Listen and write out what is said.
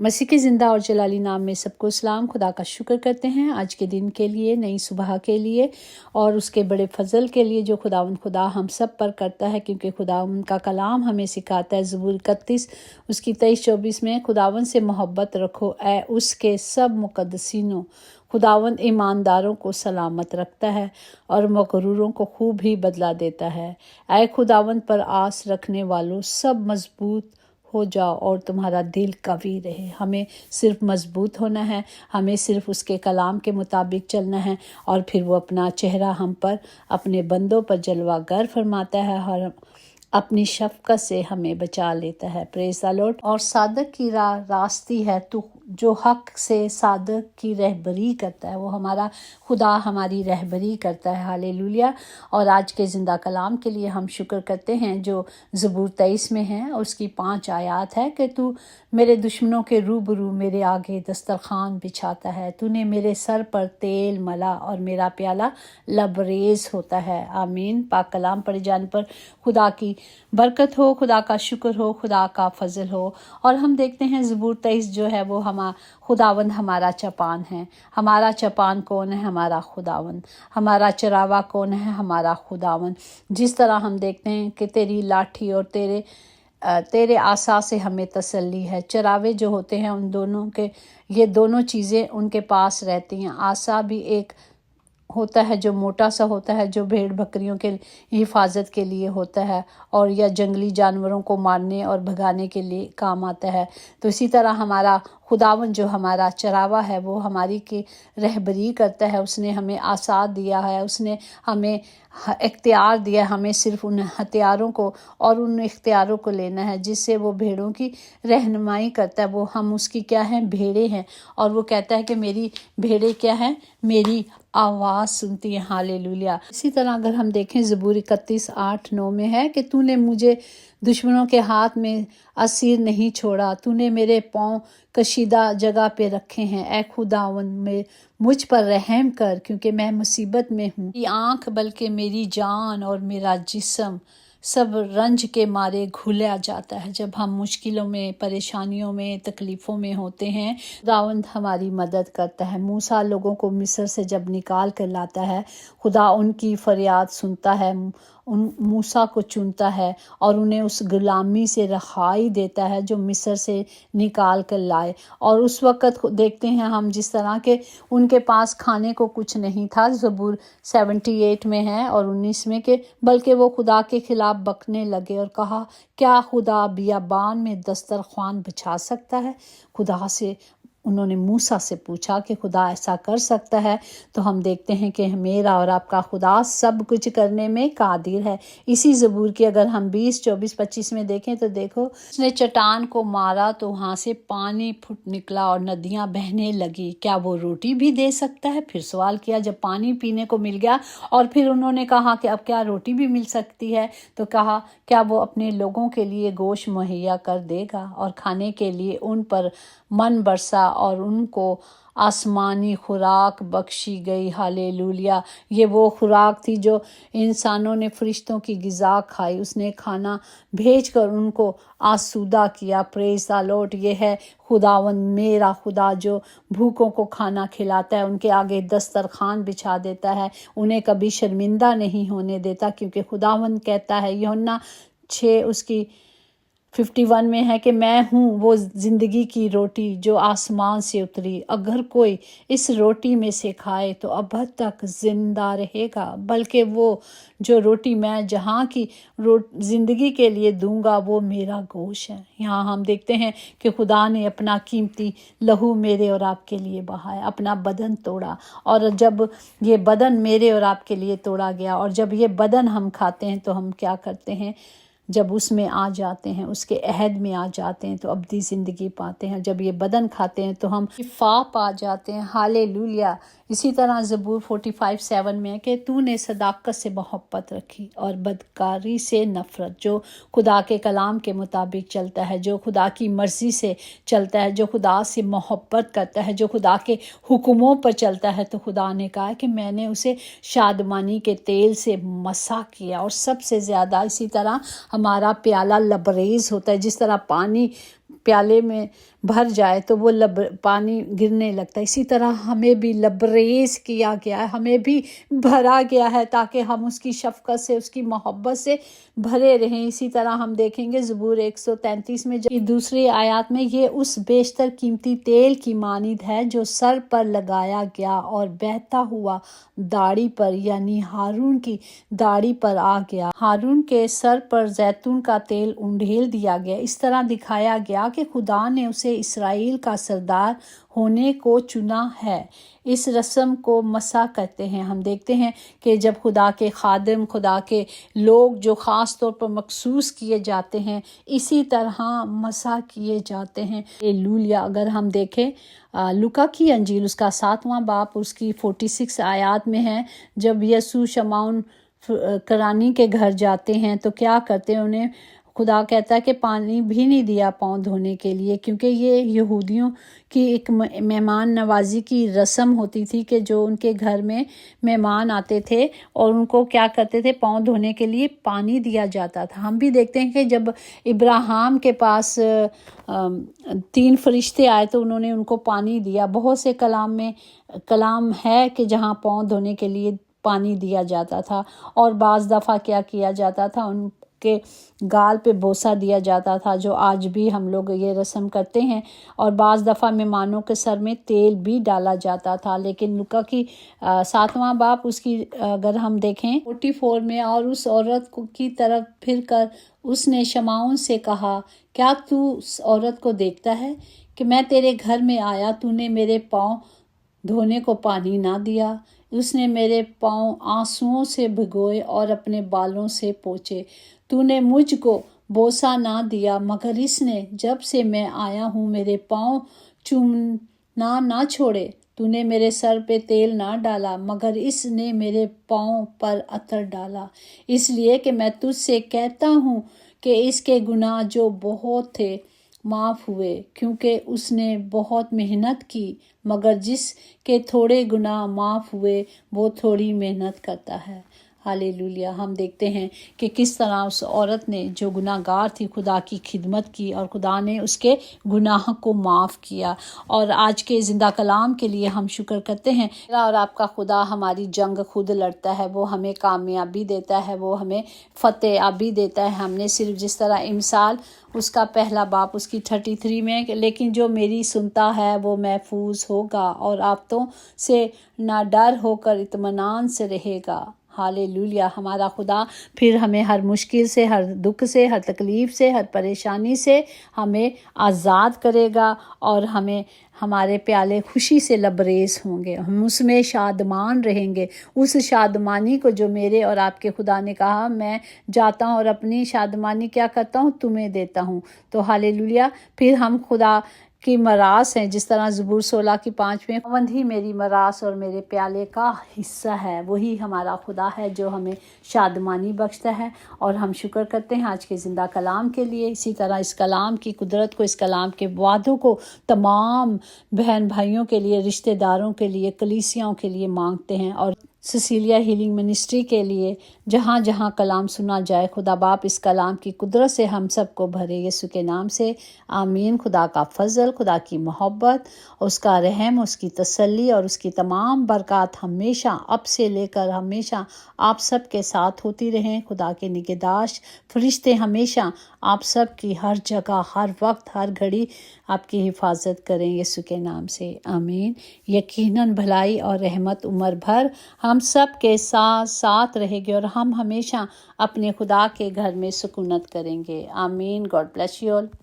मसीह के ज़िंदा और जलाली नाम में सबको सलाम। खुदा का शुक्र करते हैं आज के दिन के लिए, नई सुबह के लिए और उसके बड़े फजल के लिए जो खुदा हम सब पर करता है, क्योंकि खुदावंद का कलाम हमें सिखाता है। ज़बूर 31 उसकी 23-24 में, खुदावंद से मोहब्बत रखो ए उसके सब मुकद्दसीनों। खुदावंद ईमानदारों को सलामत रखता है और मगरूरों को खूब ही बदला देता है। ए खुदावंद पर आस रखने वालों, सब मजबूत हो जाओ और तुम्हारा दिल कवी रहे। हमें सिर्फ मजबूत होना है, हमें सिर्फ उसके कलाम के मुताबिक चलना है और फिर वो अपना चेहरा हम पर, अपने बंदों पर जलवागर फरमाता है और अपनी शफकत से हमें बचा लेता है। Praise the Lord. और सादक की राह रास्ती है, तो जो हक से सादक की रहबरी करता है, वो हमारा खुदा हमारी रहबरी करता है। हालेलुया। और आज के ज़िंदा कलाम के लिए हम शुक्र करते हैं जो ज़बूर 23 में है और उसकी 5 आयत है कि तू मेरे दुश्मनों के रूबरू मेरे आगे दस्तरखान बिछाता है। तूने मेरे सर पर तेल मला और मेरा प्याला लबरेज होता है। आमीन। पाक कलाम पढ़े जाने पर खुदा की बरकत हो, खुदा का शुक्र हो, खुदा का फजल हो। और हम देखते हैं ज़बूर 23 जो है वो खुदावंद हमारा चपान है। हमारा चपान कौन है? हमारा खुदावंद। हमारा चरावा कौन है? हमारा खुदावंद। जिस तरह हम देखते हैं कि तेरी लाठी और तेरे आसा से हमें तसल्ली है। चरावे जो होते हैं उन दोनों के, ये दोनों चीज़ें उनके पास रहती हैं। आसा भी एक होता है जो मोटा सा होता है, जो भेड़ बकरियों के हिफाजत के लिए होता है और या जंगली जानवरों को मारने और भगाने के लिए काम आता है। तो इसी तरह हमारा खुदावन जो हमारा चरावा है वो हमारी की रहबरी करता है। उसने हमें आसाद दिया है, उसने हमें इख्तियार दिया। हमें सिर्फ उन हथियारों को और उन इख्तियारों को लेना है जिससे वो भेड़ों की रहनुमाई करता है। वो हम उसकी क्या हैं? भेड़े हैं। और वो कहता है कि मेरी भेड़े क्या हैं? मेरी आवाज़ सुनती है। हालेलुया। इसी तरह अगर हम देखें ज़बूर 31:8-9 में है कि तूने मुझे दुश्मनों के हाथ में असीर नहीं छोड़ा, तूने मेरे पाँव कशीदा जगह पे रखे हैं। ए खुदावंद में मुझ पर रहम कर, क्योंकि मैं मुसीबत में हूँ। मेरी आँख बल्कि मेरी जान और मेरा जिस्म सब रंज के मारे घुला जाता है। जब हम मुश्किलों में, परेशानियों में, तकलीफ़ों में होते हैं, खुदावंद हमारी मदद करता है। मूसा लोगों को मिस्र से जब निकाल कर लाता है, खुदा उनकी फरियाद सुनता है, उन मूसा को चुनता है और उन्हें उस गुलामी से रहाई देता है जो मिस्र से निकाल कर लाए। और उस वक़्त देखते हैं हम जिस तरह के उनके पास खाने को कुछ नहीं था। ज़बूर 78 में है और 19 में कि बल्कि वो खुदा के खिलाफ बकने लगे और कहा, क्या खुदा बियाबान में दस्तरख्वान बिछा सकता है? खुदा से उन्होंने मूसा से पूछा कि खुदा ऐसा कर सकता है? तो हम देखते हैं कि मेरा और आपका खुदा सब कुछ करने में कादिर है। इसी ज़बूर की अगर हम 20, 24, 25 में देखें तो देखो, उसने चट्टान को मारा तो वहाँ से पानी फुट निकला और नदियाँ बहने लगी। क्या वो रोटी भी दे सकता है? फिर सवाल किया जब पानी पीने को मिल गया और फिर उन्होंने कहा कि अब क्या रोटी भी मिल सकती है? तो कहा क्या वो अपने लोगों के लिए गोश्त मुहैया कर देगा और खाने के लिए उन पर मन बरसा और उनको आसमानी खुराक बख्शी गई। हालेलुया। ये वो खुराक थी जो इंसानों ने फरिश्तों की ग़िज़ा खाई। उसने खाना भेजकर उनको आसूदा किया। Praise the Lord. ये है खुदावंद मेरा खुदा जो भूखों को खाना खिलाता है, उनके आगे दस्तरखान बिछा देता है, उन्हें कभी शर्मिंदा नहीं होने देता, क्योंकि खुदावंद कहता है यूहन्ना 6 उसकी 51 में है कि मैं हूँ वो ज़िंदगी की रोटी जो आसमान से उतरी। अगर कोई इस रोटी में से खाए तो अबद तक ज़िंदा रहेगा। बल्कि वो जो रोटी मैं जहाँ की ज़िंदगी के लिए दूंगा वो मेरा गोश्त है। यहाँ हम देखते हैं कि खुदा ने अपना कीमती लहू मेरे और आपके लिए बहाया, अपना बदन तोड़ा। और जब ये बदन मेरे और आपके लिए तोड़ा गया और जब ये बदन हम खाते हैं तो हम क्या करते हैं? जब उसमें आ जाते हैं, उसके अहद में आ जाते हैं तो अब्दी ज़िंदगी पाते हैं। जब ये बदन खाते हैं तो हम शिफा पा जाते हैं। हालेलुया। इसी तरह ज़बूर 45:7 में है कि तूने सदाकत से मोहब्बत रखी और बदकारी से नफ़रत। जो खुदा के कलाम के मुताबिक चलता है, जो खुदा की मर्ज़ी से चलता है, जो खुदा से मोहब्बत करता है, जो खुदा के हुक्मों पर चलता है, तो खुदा ने कहा कि मैंने उसे शादमानी के तेल से मसा किया। और सबसे ज़्यादा इसी तरह हमारा प्याला लबरेज होता है। जिस तरह पानी پیالے میں بھر جائے تو وہ پانی گرنے لگتا ہے، اسی طرح ہمیں بھی لبریز کیا گیا ہے، ہمیں بھی بھرا گیا ہے تاکہ ہم اس کی شفقت سے، اس کی محبت سے بھرے رہیں۔ اسی طرح ہم دیکھیں گے زبور 133 میں دوسری آیات میں، یہ اس بیشتر قیمتی تیل کی مانند ہے جو سر پر لگایا گیا اور بہتا ہوا داڑھی پر، یعنی ہارون کی داڑھی پر آ گیا۔ ہارون کے سر پر زیتون کا تیل انڈیل دیا گیا، اس طرح دکھایا گیا کہ خدا نے اسے اسرائیل کا سردار ہونے کو چنا ہے۔ اس رسم کو مسح کہتے ہیں۔ ہم دیکھتے ہیں کہ جب خدا کے خادم، خدا کے لوگ جو خاص طور پر مخصوص کیے جاتے ہیں، اسی طرح مسح کیے جاتے ہیں۔ ہلیلویہ۔ اگر ہم دیکھیں لوکا کی انجیل اس کا 7واں باب اس کی 46 آیات میں ہے، جب یسوع شمعون کرانی کے گھر جاتے ہیں تو کیا کرتے ہیں، انہیں خدا کہتا ہے کہ پانی بھی نہیں دیا پاؤں دھونے کے لیے، کیونکہ یہ یہودیوں کی ایک مہمان نوازی کی رسم ہوتی تھی کہ جو ان کے گھر میں مہمان آتے تھے اور ان کو کیا کرتے تھے، پاؤں دھونے کے لیے پانی دیا جاتا تھا۔ ہم بھی دیکھتے ہیں کہ جب ابراہیم کے پاس 3 فرشتے آئے تو انہوں نے ان کو پانی دیا۔ بہت سے کلام ہے کہ جہاں پاؤں دھونے کے لیے پانی دیا جاتا تھا، اور بعض دفعہ کیا کیا جاتا تھا، ان کے گال پہ بوسہ دیا جاتا تھا، جو آج بھی ہم لوگ یہ رسم کرتے ہیں، اور بعض دفعہ مہمانوں کے سر میں تیل بھی ڈالا جاتا تھا۔ لیکن لوکا کی 7واں باب اس کی اگر ہم دیکھیں 44 میں، اور اس عورت کی طرف پھر کر اس نے شمعون سے کہا، کیا تو اس عورت کو دیکھتا ہے کہ میں تیرے گھر میں آیا، تو نے میرے پاؤں دھونے کو پانی نہ دیا؟ اس نے میرے پاؤں آنسوؤں سے بھگوئے اور اپنے بالوں سے پوچھے۔ تو نے مجھ کو بوسہ نہ دیا، مگر اس نے جب سے میں آیا ہوں میرے پاؤں چومنا نہ چھوڑے۔ تو نے میرے سر پہ تیل نہ ڈالا، مگر اس نے میرے پاؤں پر عطر ڈالا۔ اس لیے کہ میں تجھ سے کہتا ہوں کہ اس کے گناہ جو بہت تھے معاف ہوئے، کیونکہ اس نے بہت محنت کی، مگر جس کے تھوڑے گناہ معاف ہوئے وہ تھوڑی محنت کرتا ہے۔ ہالےلویا۔ ہم دیکھتے ہیں کہ کس طرح اس عورت نے جو گناہ گار تھی خدا کی خدمت کی، اور خدا نے اس کے گناہ کو معاف کیا۔ اور آج کے زندہ کلام کے لیے ہم شکر کرتے ہیں، میرا اور آپ کا خدا ہماری جنگ خود لڑتا ہے، وہ ہمیں کامیابی دیتا ہے، وہ ہمیں فتح یابی دیتا ہے۔ ہم نے صرف جس طرح امثال اس کا پہلا باب اس کی 33 میں، لیکن جو میری سنتا ہے وہ محفوظ ہوگا اور آفتوں سے نہ ڈر ہو کر اطمینان سے رہے گا۔ ہالےلویا۔ ہمارا خدا پھر ہمیں ہر مشکل سے، ہر دکھ سے، ہر تکلیف سے، ہر پریشانی سے ہمیں آزاد کرے گا، اور ہمارے پیالے خوشی سے لبریز ہوں گے، ہم اس میں شادمان رہیں گے۔ اس شادمانی کو جو میرے اور آپ کے خدا نے کہا، میں جاتا ہوں اور اپنی شادمانی کیا کرتا ہوں، تمہیں دیتا ہوں۔ تو ہالےلویا۔ پھر ہم خدا کی میراث ہیں، جس طرح زبور 16 کی 5 میں، خداوند ہی میری میراث اور میرے پیالے کا حصہ ہے۔ وہی ہمارا خدا ہے جو ہمیں شادمانی بخشتا ہے، اور ہم شکر کرتے ہیں آج کے زندہ کلام کے لیے۔ اسی طرح اس کلام کی قدرت کو، اس کلام کے وعدوں کو تمام بہن بھائیوں کے لیے، رشتہ داروں کے لیے، کلیسیاؤں کے لیے مانگتے ہیں، اور سیسیلیا ہیلنگ منسٹری کے لیے جہاں جہاں کلام سنا جائے، خدا باپ اس کلام کی قدرت سے ہم سب کو بھرے، یسوع کے نام سے آمین۔ خدا کا فضل، خدا کی محبت، اس کا رحم، اس کی تسلی اور اس کی تمام برکات ہمیشہ اب سے لے کر ہمیشہ آپ سب کے ساتھ ہوتی رہیں۔ خدا کے نگہداشت فرشتے ہمیشہ آپ سب کی ہر جگہ، ہر وقت، ہر گھڑی آپ کی حفاظت کریں، یسوع کے نام سے آمین۔ یقیناً بھلائی اور رحمت عمر بھر ہم سب کے ساتھ رہے گی، اور ہم ہمیشہ اپنے خدا کے گھر میں سکونت کریں گے۔ آمین۔ God bless you all.